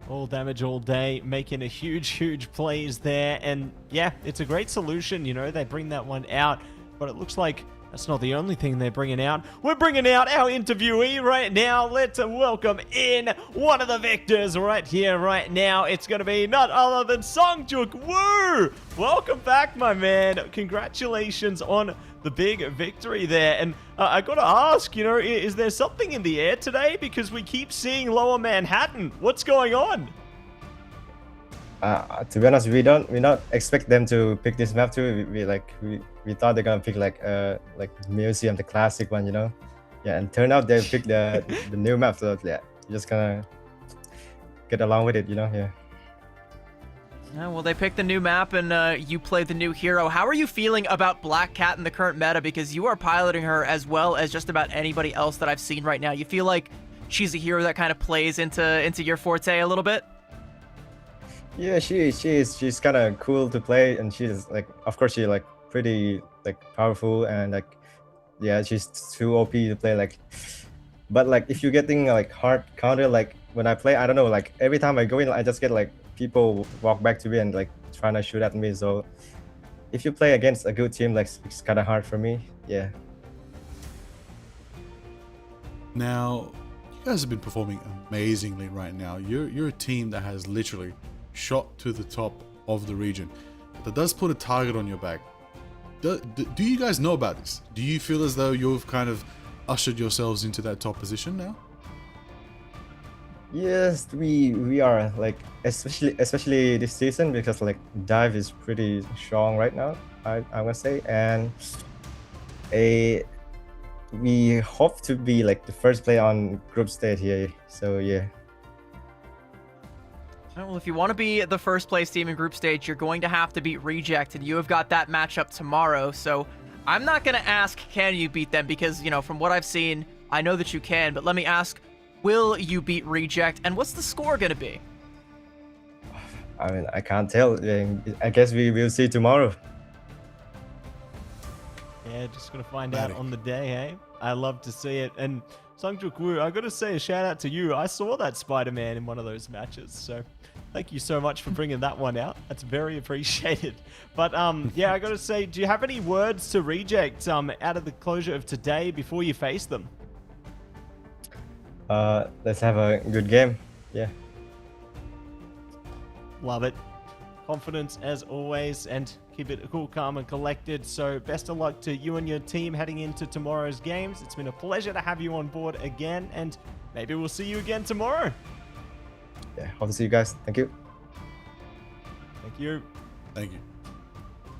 All damage all day, making a huge plays there. And yeah, it's a great solution. You know, they bring that one out, but it looks like that's not the only thing they're bringing out. We're bringing out our interviewee right now. Let's welcome in one of the victors right here, right now. It's going to be none other than Sungjuk Woo. Welcome back, my man. Congratulations on the big victory there. And I got to ask, you know, is there something in the air today? Because we keep seeing Lower Manhattan. What's going on? To be honest, we not expect them to pick this map too. We thought they're gonna pick like Museum, the classic one, you know. Yeah, and turned out they picked the new map. So yeah, you're just gonna get along with it, you know. Yeah. Yeah, well, they picked the new map, and you played the new hero. How are you feeling about Black Cat in the current meta? Because you are piloting her as well as just about anybody else that I've seen right now. You feel like she's a hero that kind of plays into your forte a little bit? Yeah, she's kind of cool to play, and she's like, of course, she's like pretty like powerful, and like, yeah, she's too OP to play. Like, but like if you're getting like hard counter, like when I play, I don't know, like every time I go in, I just get like people walk back to me and like trying to shoot at me. So if you play against a good team, like it's kind of hard for me. Yeah. Now, you guys have been performing amazingly right now. You're a team that has literally shot to the top of the region. That does put a target on your back. Do you guys know about this? Do you feel as though you've kind of ushered yourselves into that top position now? Yes, we are like especially this season because like dive is pretty strong right now. I would say, and a we hope to be like the first play on group stage here. So yeah. Well, if you want to be the first place team in group stage, you're going to have to beat Reject, and you have got that matchup tomorrow. So I'm not going to ask, can you beat them? Because, you know, from what I've seen, I know that you can. But let me ask, will you beat Reject? And what's the score going to be? I mean, I can't tell. I guess we will see tomorrow. Yeah, just gonna find out on the day, hey? I love to see it. And Sungjuk Woo, I gotta say a shout out to you. I saw that Spider-Man in one of those matches, so thank you so much for bringing that one out. That's very appreciated. But yeah, I gotta say, do you have any words to Reject out of the closure of today before you face them? Let's have a good game. Yeah. Love it. Confidence as always, and keep it cool, calm, and collected. So best of luck to you and your team heading into tomorrow's games. It's been a pleasure to have you on board again, and maybe we'll see you again tomorrow. Yeah, hope to see you guys. Thank you. Thank you. Thank you.